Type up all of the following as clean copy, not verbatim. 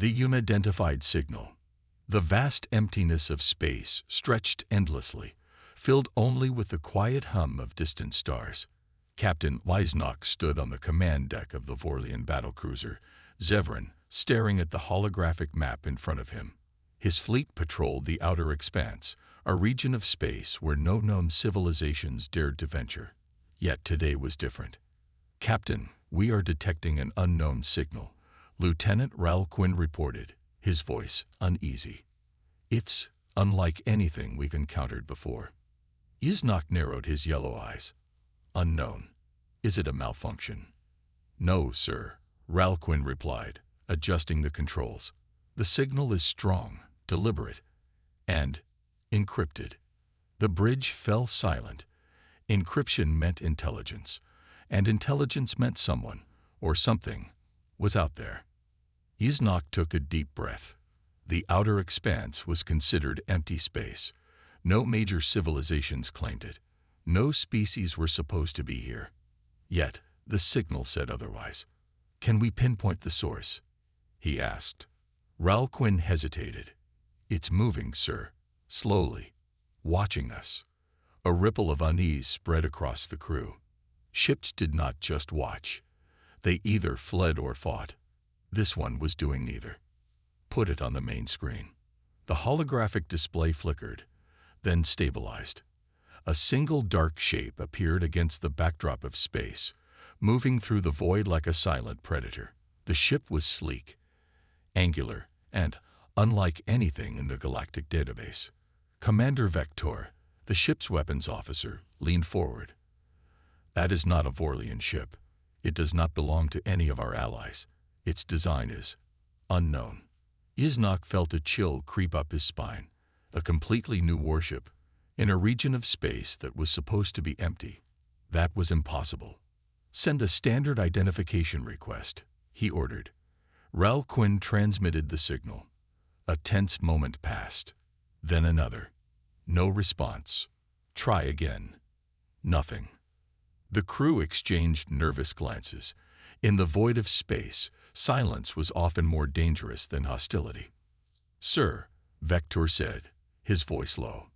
The unidentified signal. The vast emptiness of space stretched endlessly, filled only with the quiet hum of distant stars. Captain Wisnock stood on the command deck of the Vorlian battlecruiser, Zevran, staring at the holographic map in front of him. His fleet patrolled the outer expanse, a region of space where no known civilizations dared to venture. Yet today was different. "Captain, we are detecting an unknown signal," Lieutenant Ralquin reported, his voice uneasy. "It's unlike anything we've encountered before." Isnock narrowed his yellow eyes. "Unknown. Is it a malfunction?" "No, sir," Ralquin replied, adjusting the controls. "The signal is strong, deliberate, and encrypted." The bridge fell silent. Encryption meant intelligence, and intelligence meant someone, or something, was out there. Isnock took a deep breath. The outer expanse was considered empty space. No major civilizations claimed it. No species were supposed to be here. Yet, the signal said otherwise. "Can we pinpoint the source?" he asked. Ralquin hesitated. "It's moving, sir, slowly, watching us." A ripple of unease spread across the crew. Ships did not just watch. They either fled or fought. This one was doing neither. "Put it on the main screen." The holographic display flickered, then stabilized. A single dark shape appeared against the backdrop of space, moving through the void like a silent predator. The ship was sleek, angular, and unlike anything in the galactic database. Commander Vector, the ship's weapons officer, leaned forward. "That is not a Vorlian ship. It does not belong to any of our allies. Its design is unknown." Isnock felt a chill creep up his spine. A completely new warship, in a region of space that was supposed to be empty. That was impossible. "Send a standard identification request," he ordered. Ralquin transmitted the signal. A tense moment passed. Then another. No response. "Try again." Nothing. The crew exchanged nervous glances. In the void of space, silence was often more dangerous than hostility. "Sir," Vector said, his voice low,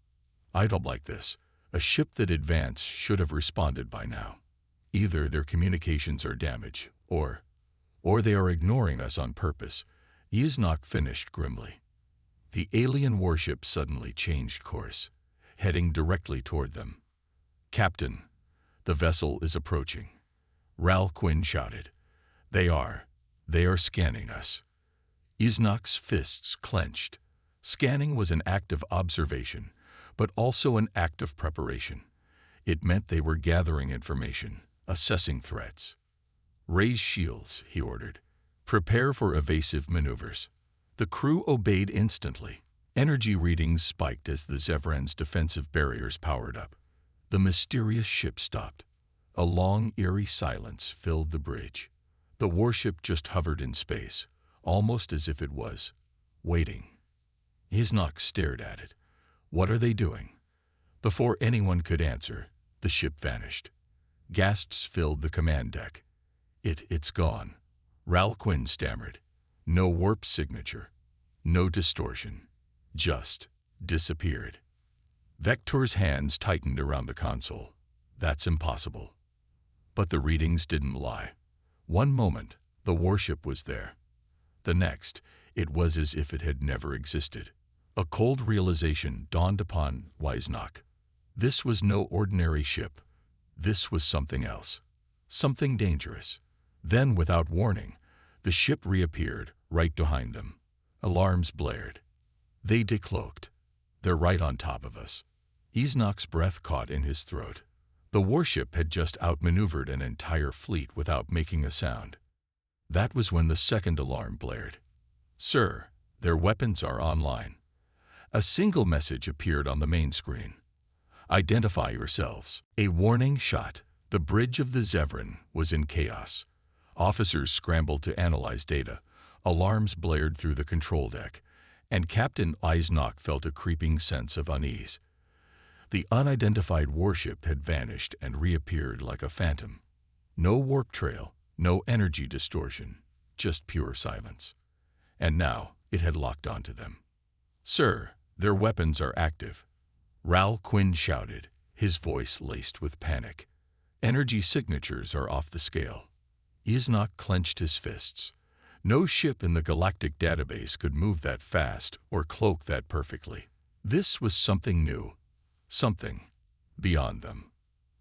"I don't like this. A ship that advanced should have responded by now. Either their communications are damaged, or they are ignoring us on purpose." Isnock finished grimly. The alien warship suddenly changed course, heading directly toward them. "Captain, the vessel is approaching," Ralquin shouted. They are scanning us." Isnock's fists clenched. Scanning was an act of observation, but also an act of preparation. It meant they were gathering information, assessing threats. "Raise shields," he ordered. "Prepare for evasive maneuvers." The crew obeyed instantly. Energy readings spiked as the Zevran's defensive barriers powered up. The mysterious ship stopped. A long, eerie silence filled the bridge. The warship just hovered in space, almost as if it was waiting. Isnock stared at it. "What are they doing?" Before anyone could answer, the ship vanished. Gasps filled the command deck. It's gone," Ralquin stammered. "No warp signature, no distortion, just disappeared." Vector's hands tightened around the console. "That's impossible." But the readings didn't lie. One moment, the warship was there. The next, it was as if it had never existed. A cold realization dawned upon Wisnock. This was no ordinary ship. This was something else. Something dangerous. Then, without warning, the ship reappeared right behind them. Alarms blared. They decloaked. "They're right on top of us." Isnock's breath caught in his throat. The warship had just outmaneuvered an entire fleet without making a sound. That was when the second alarm blared. "Sir, their weapons are online." A single message appeared on the main screen. "Identify yourselves." A warning shot. The bridge of the Zevran was in chaos. Officers scrambled to analyze data. Alarms blared through the control deck, and Captain Isnock felt a creeping sense of unease. The unidentified warship had vanished and reappeared like a phantom. No warp trail, no energy distortion, just pure silence. and now it had locked onto them. "Sir, their weapons are active," Ral Quinn shouted, his voice laced with panic. "Energy signatures are off the scale." Isnok clenched his fists. No ship in the galactic database could move that fast or cloak that perfectly. This was something new, something beyond them.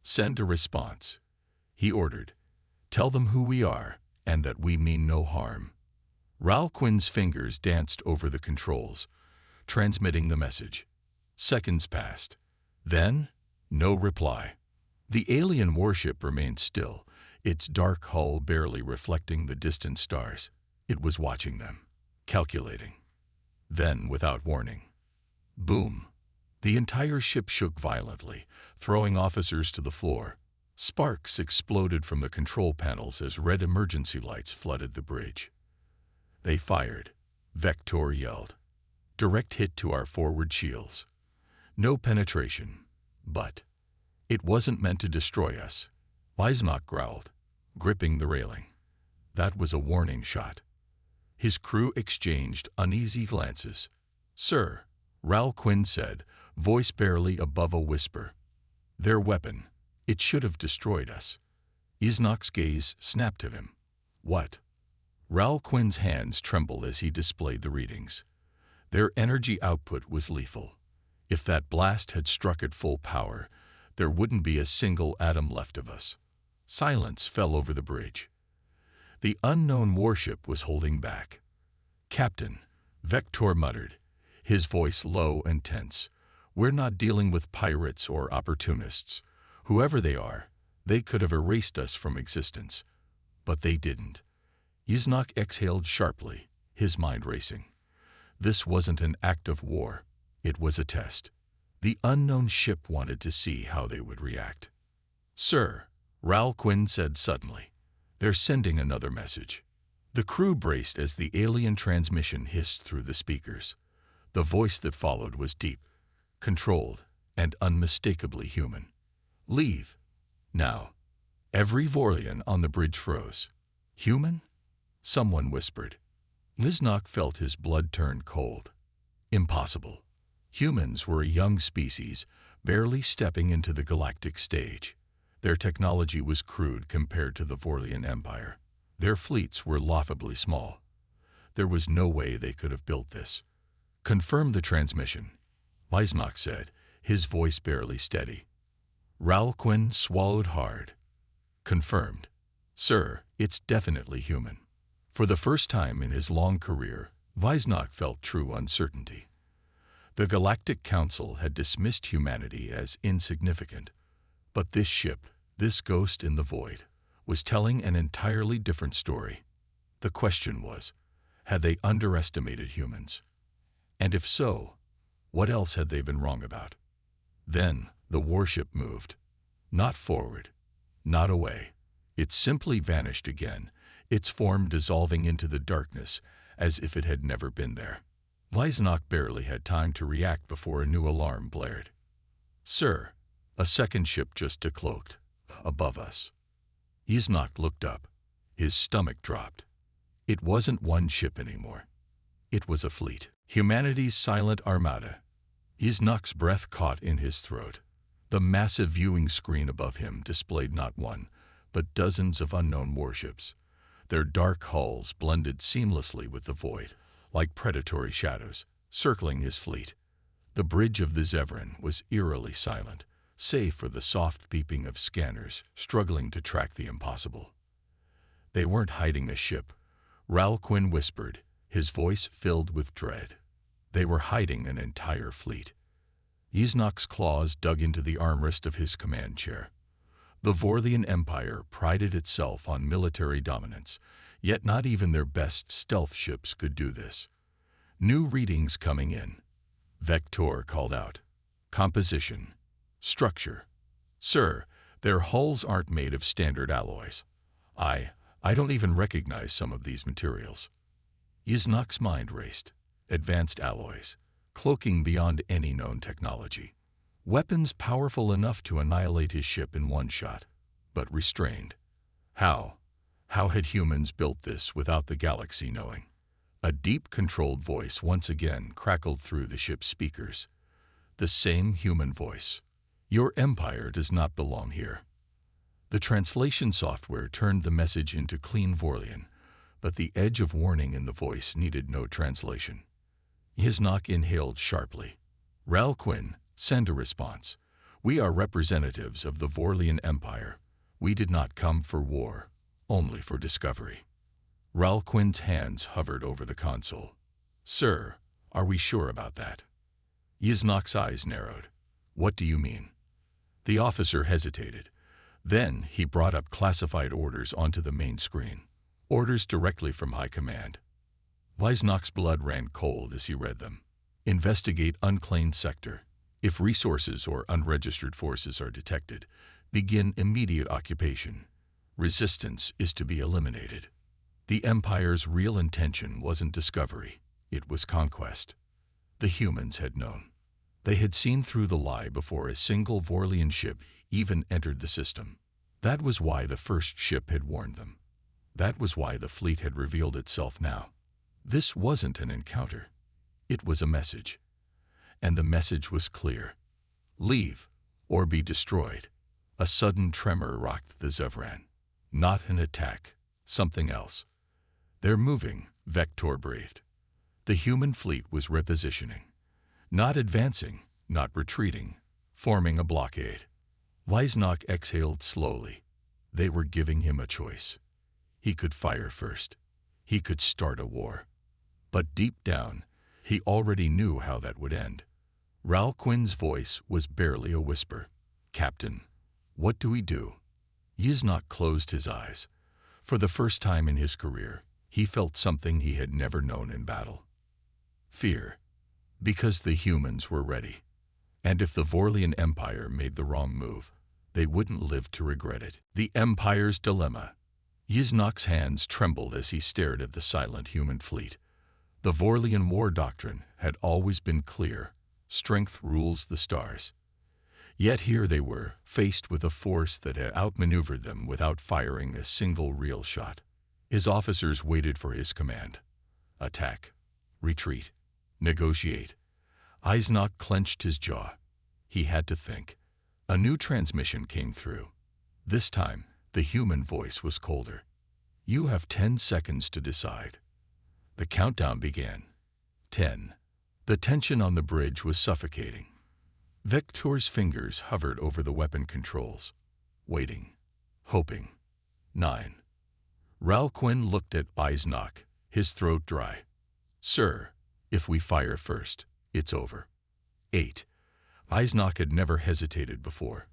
"Send a response," he ordered. "Tell them who we are and that we mean no harm." Ral Quinn's fingers danced over the controls, transmitting the message. Seconds passed. Then, no reply. The alien warship remained still, its dark hull barely reflecting the distant stars. It was watching them, calculating. Then, without warning, boom! The entire ship shook violently, throwing officers to the floor. Sparks exploded from the control panels as red emergency lights flooded the bridge. "They fired," Vector yelled. "Direct hit to our forward shields. No penetration, but it wasn't meant to destroy us," Wisnok growled, gripping the railing. That was a warning shot. His crew exchanged uneasy glances. "Sir," Ral Quinn said, voice barely above a whisper. "Their weapon. It should have destroyed us." Isnok's gaze snapped to him. "What?" Ral Quinn's hands trembled as he displayed the readings. Their energy output was lethal. If that blast had struck at full power, there wouldn't be a single atom left of us. Silence fell over the bridge. The unknown warship was holding back. "Captain," Vector muttered, his voice low and tense, "we're not dealing with pirates or opportunists. Whoever they are, they could have erased us from existence. But they didn't." Isnok exhaled sharply, his mind racing. This wasn't an act of war. It was a test. The unknown ship wanted to see how they would react. "Sir," Ral Quinn said suddenly, "they're sending another message." The crew braced as the alien transmission hissed through the speakers. The voice that followed was deep, controlled, and unmistakably human. "Leave. Now." Every Vorlian on the bridge froze. "Human?" someone whispered. Isnok felt his blood turn cold. Impossible. Humans were a young species, barely stepping into the galactic stage. Their technology was crude compared to the Vorlian Empire. Their fleets were laughably small. There was no way they could have built this. "Confirm the transmission," Wisnok said, his voice barely steady. Ral Quinn swallowed hard. "Confirmed. Sir, it's definitely human." For the first time in his long career, Wisnok felt true uncertainty. The Galactic Council had dismissed humanity as insignificant, but this ship, this ghost in the void, was telling an entirely different story. The question was, had they underestimated humans? And if so, what else had they been wrong about? Then the warship moved. Not forward, not away. It simply vanished again, its form dissolving into the darkness as if it had never been there. Wisnok barely had time to react before a new alarm blared. "Sir, a second ship just decloaked, above us." Isnok looked up. His stomach dropped. It wasn't one ship anymore. It was a fleet. Humanity's silent armada. Isnok's breath caught in his throat. The massive viewing screen above him displayed not one, but dozens of unknown warships. Their dark hulls blended seamlessly with the void, like predatory shadows, circling his fleet. The bridge of the Zevran was eerily silent, save for the soft beeping of scanners struggling to track the impossible. They weren't hiding a ship, Ral Quinn whispered, his voice filled with dread. They were hiding an entire fleet. Isnok's claws dug into the armrest of his command chair. The Vorlian Empire prided itself on military dominance, yet not even their best stealth ships could do this. New readings coming in. Vector called out. "Composition. Structure. Sir, their hulls aren't made of standard alloys. I don't even recognize some of these materials." Isnok's mind raced. Advanced alloys, cloaking beyond any known technology. Weapons powerful enough to annihilate his ship in one shot, but restrained. How had humans built this without the galaxy knowing? A deep, controlled voice once again crackled through the ship's speakers. The same human voice. "Your empire does not belong here." The translation software turned the message into clean Vorlian, but the edge of warning in the voice needed no translation. Yiznak inhaled sharply. "Ral Quinn, send a response. We are representatives of the Vorlian Empire. We did not come for war, only for discovery." Ral Quinn's hands hovered over the console. "Sir, are we sure about that?" Yiznak's eyes narrowed. "What do you mean?" The officer hesitated. Then he brought up classified orders onto the main screen. Orders directly from High Command. Yiznak's blood ran cold as he read them. "Investigate unclaimed sector. If resources or unregistered forces are detected, begin immediate occupation. Resistance is to be eliminated." The Empire's real intention wasn't discovery, it was conquest. The humans had known. They had seen through the lie before a single Vorlian ship even entered the system. That was why the first ship had warned them. That was why the fleet had revealed itself now. This wasn't an encounter. It was a message. And the message was clear. Leave, or be destroyed. A sudden tremor rocked the Zevran. Not an attack, something else. "They're moving," Vector breathed. The human fleet was repositioning. Not advancing, not retreating, forming a blockade. Yiznak exhaled slowly. They were giving him a choice. He could fire first. He could start a war. But deep down, he already knew how that would end. Ral Quinn's voice was barely a whisper. "Captain, what do we do?" Yiznak closed his eyes. For the first time in his career, he felt something he had never known in battle. Fear. Because the humans were ready. And if the Vorlian Empire made the wrong move, they wouldn't live to regret it. The Empire's dilemma. Yiznak's hands trembled as he stared at the silent human fleet. The Vorlian war doctrine had always been clear. Strength rules the stars. Yet here they were, faced with a force that had outmaneuvered them without firing a single real shot. His officers waited for his command. Attack. Retreat. Negotiate. Yiznak clenched his jaw. He had to think. A new transmission came through. This time, the human voice was colder. "You have 10 seconds to decide." The countdown began. 10. The tension on the bridge was suffocating. Vector's fingers hovered over the weapon controls. Waiting. Hoping. 9. Ral Quinn looked at Yiznak, his throat dry. "Sir, if we fire first, it's over." 8. Yiznak had never hesitated before.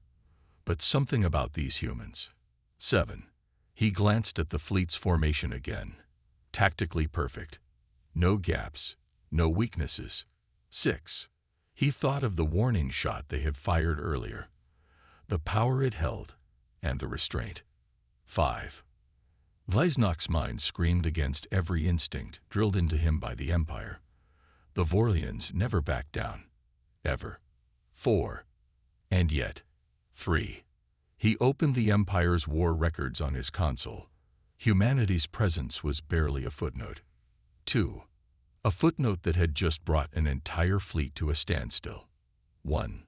But something about these humans. 7. He glanced at the fleet's formation again. Tactically perfect. No gaps, no weaknesses. 6. He thought of the warning shot they had fired earlier. The power it held, and the restraint. 5. Yiznak's mind screamed against every instinct drilled into him by the Empire. The Vorlians never backed down. Ever. 4. And yet. 3. He opened the Empire's war records on his console. Humanity's presence was barely a footnote. 2. A footnote that had just brought an entire fleet to a standstill. 1.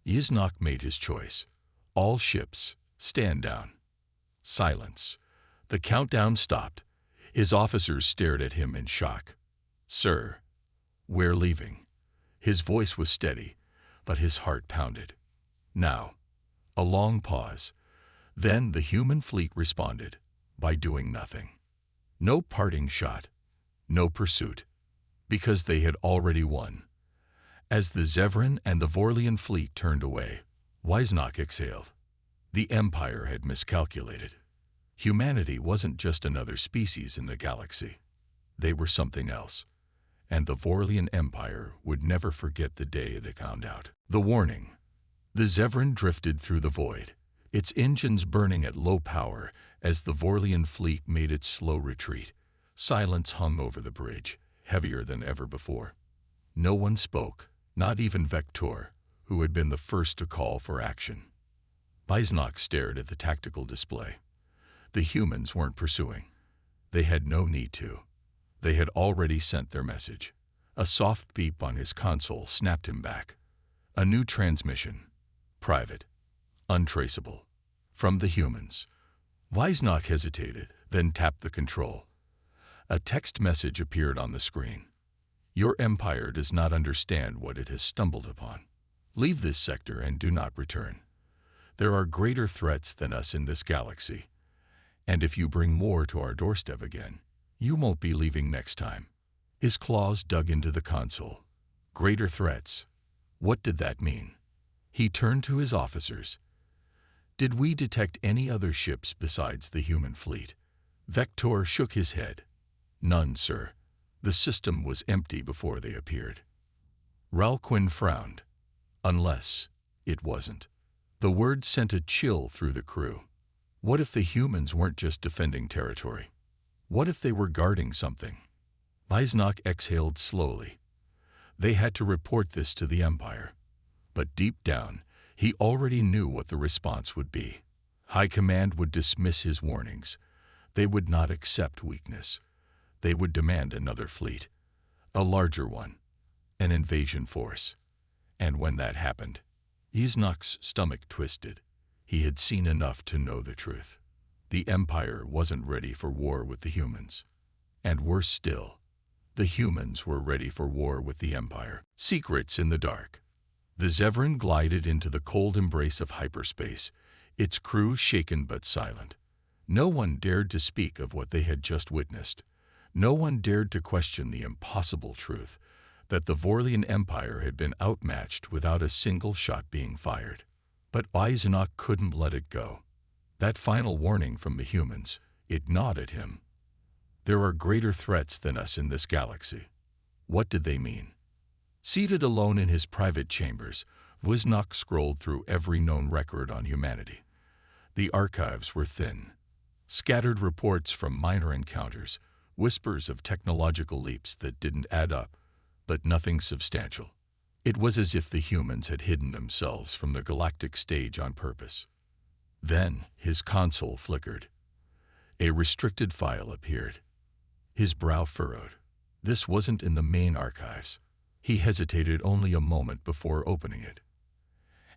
Yiznak made his choice. All ships, stand down. Silence. The countdown stopped. His officers stared at him in shock. "Sir, we're leaving." His voice was steady, but his heart pounded. Now. A long pause. Then the human fleet responded, by doing nothing. No parting shot. No pursuit. Because they had already won. As the Zevran and the Vorlian fleet turned away, Yiznak exhaled. The Empire had miscalculated. Humanity wasn't just another species in the galaxy. They were something else. And the Vorlian Empire would never forget the day they found out. The warning. The Zevran drifted through the void, its engines burning at low power as the Vorlian fleet made its slow retreat. Silence hung over the bridge, heavier than ever before. No one spoke, not even Vector, who had been the first to call for action. Yiznak stared at the tactical display. The humans weren't pursuing. They had no need to. They had already sent their message. A soft beep on his console snapped him back. A new transmission. Private. Untraceable. From the humans. Wisnach hesitated, then tapped the control. A text message appeared on the screen. Your empire does not understand what it has stumbled upon. Leave this sector and do not return. There are greater threats than us in this galaxy. And if you bring war to our doorstep again, you won't be leaving next time. His claws dug into the console. Greater threats. What did that mean? He turned to his officers. Did we detect any other ships besides the human fleet? Vector shook his head. None, sir. The system was empty before they appeared. Ralquin frowned. Unless it wasn't. The word sent a chill through the crew. What if the humans weren't just defending territory? What if they were guarding something? Wisnach exhaled slowly. They had to report this to the Empire. But deep down, he already knew what the response would be. High Command would dismiss his warnings. They would not accept weakness. They would demand another fleet. A larger one. An invasion force. And when that happened, Wisnach's stomach twisted. He had seen enough to know the truth. The Empire wasn't ready for war with the humans. And worse still, the humans were ready for war with the Empire. Secrets in the dark. The Zevran glided into the cold embrace of hyperspace, its crew shaken but silent. No one dared to speak of what they had just witnessed. No one dared to question the impossible truth that the Vorlian Empire had been outmatched without a single shot being fired. But Wisnach couldn't let it go. That final warning from the humans, it gnawed at him. There are greater threats than us in this galaxy. What did they mean? Seated alone in his private chambers, Wisnach scrolled through every known record on humanity. The archives were thin. Scattered reports from minor encounters, whispers of technological leaps that didn't add up, but nothing substantial. It was as if the humans had hidden themselves from the galactic stage on purpose. Then his console flickered. A restricted file appeared. His brow furrowed. This wasn't in the main archives. He hesitated only a moment before opening it.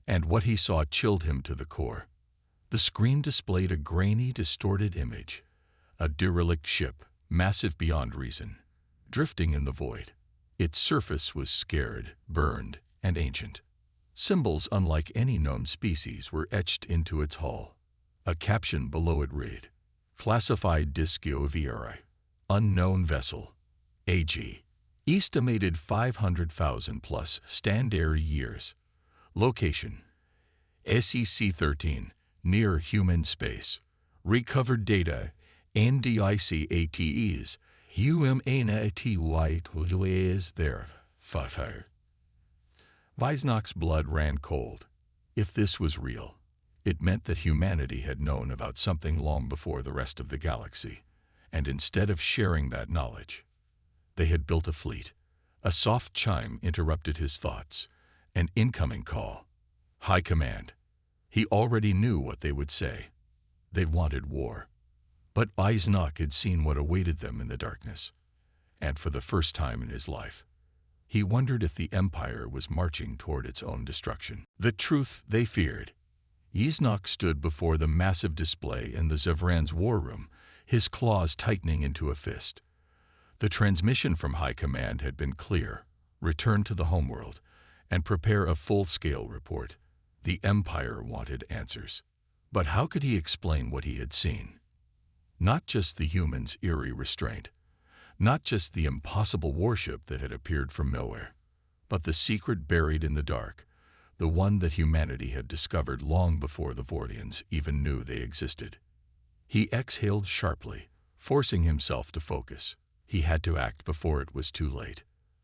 And what he saw chilled him to the core. The screen displayed a grainy, distorted image. A derelict ship, massive beyond reason, drifting in the void. Its surface was scared, burned, and ancient. Symbols unlike any known species were etched into its hull. A caption below it read, Classified Discovery, Unknown Vessel, AG. Estimated 500,000 plus standard years. Location, SEC-13, near human space. Recovered data, NDICATEs, HUMANATY there. Fire. Wisnach's blood ran cold. If this was real, it meant that humanity had known about something long before the rest of the galaxy, and instead of sharing that knowledge, they had built a fleet. A soft chime interrupted his thoughts. An incoming call. High Command. He already knew what they would say. They wanted war. But Wisnach had seen what awaited them in the darkness. And for the first time in his life, he wondered if the Empire was marching toward its own destruction. The truth they feared. Wisnach stood before the massive display in the Zevran's war room, his claws tightening into a fist. The transmission from High Command had been clear. Return to the homeworld and prepare a full-scale report. The Empire wanted answers. But how could he explain what he had seen? Not just the humans' eerie restraint, not just the impossible warship that had appeared from nowhere, but the secret buried in the dark, the one that humanity had discovered long before the Vorlians even knew they existed. He exhaled sharply, forcing himself to focus. He had to act before it was too late.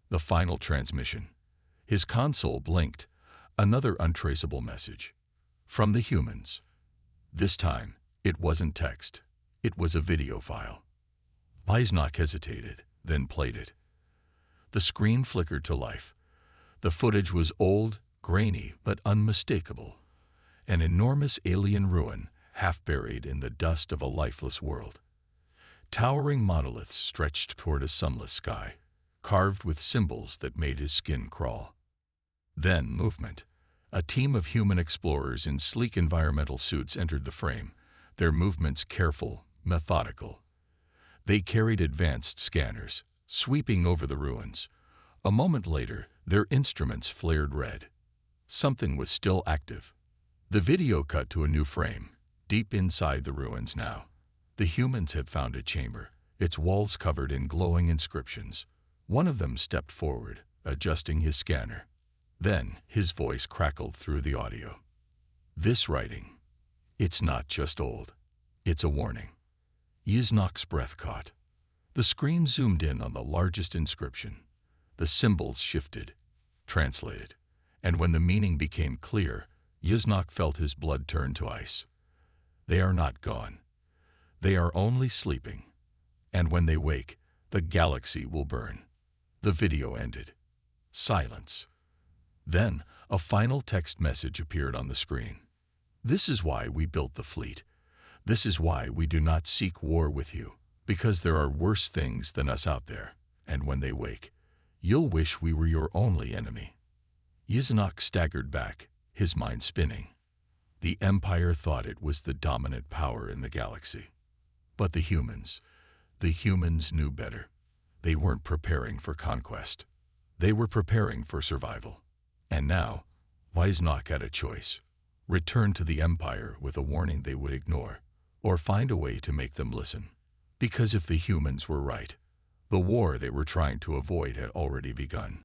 The final transmission. His console blinked. Another untraceable message. From the humans. This time, it wasn't text. It was a video file. Wisnach hesitated, then played it. The screen flickered to life. The footage was old, grainy, but unmistakable. An enormous alien ruin, half buried in the dust of a lifeless world. Towering monoliths stretched toward a sunless sky, carved with symbols that made his skin crawl. Then movement. A team of human explorers in sleek environmental suits entered the frame, their movements careful, methodical. They carried advanced scanners, sweeping over the ruins. A moment later, their instruments flared red. Something was still active. The video cut to a new frame, deep inside the ruins now. The humans had found a chamber, its walls covered in glowing inscriptions. One of them stepped forward, adjusting his scanner. Then his voice crackled through the audio. This writing, it's not just old. It's a warning. Yiznok's breath caught. The screen zoomed in on the largest inscription. The symbols shifted, translated, and when the meaning became clear, Yiznok felt his blood turn to ice. They are not gone. They are only sleeping, and when they wake, the galaxy will burn. The video ended. Silence. Then, a final text message appeared on the screen. This is why we built the fleet. This is why we do not seek war with you, because there are worse things than us out there, and when they wake, you'll wish we were your only enemy. Yiznok staggered back, his mind spinning. The Empire thought it was the dominant power in the galaxy. But the humans knew better. They weren't preparing for conquest. They were preparing for survival. And now, Yiznok had a choice. Return to the Empire with a warning they would ignore, or find a way to make them listen. Because if the humans were right, the war they were trying to avoid had already begun.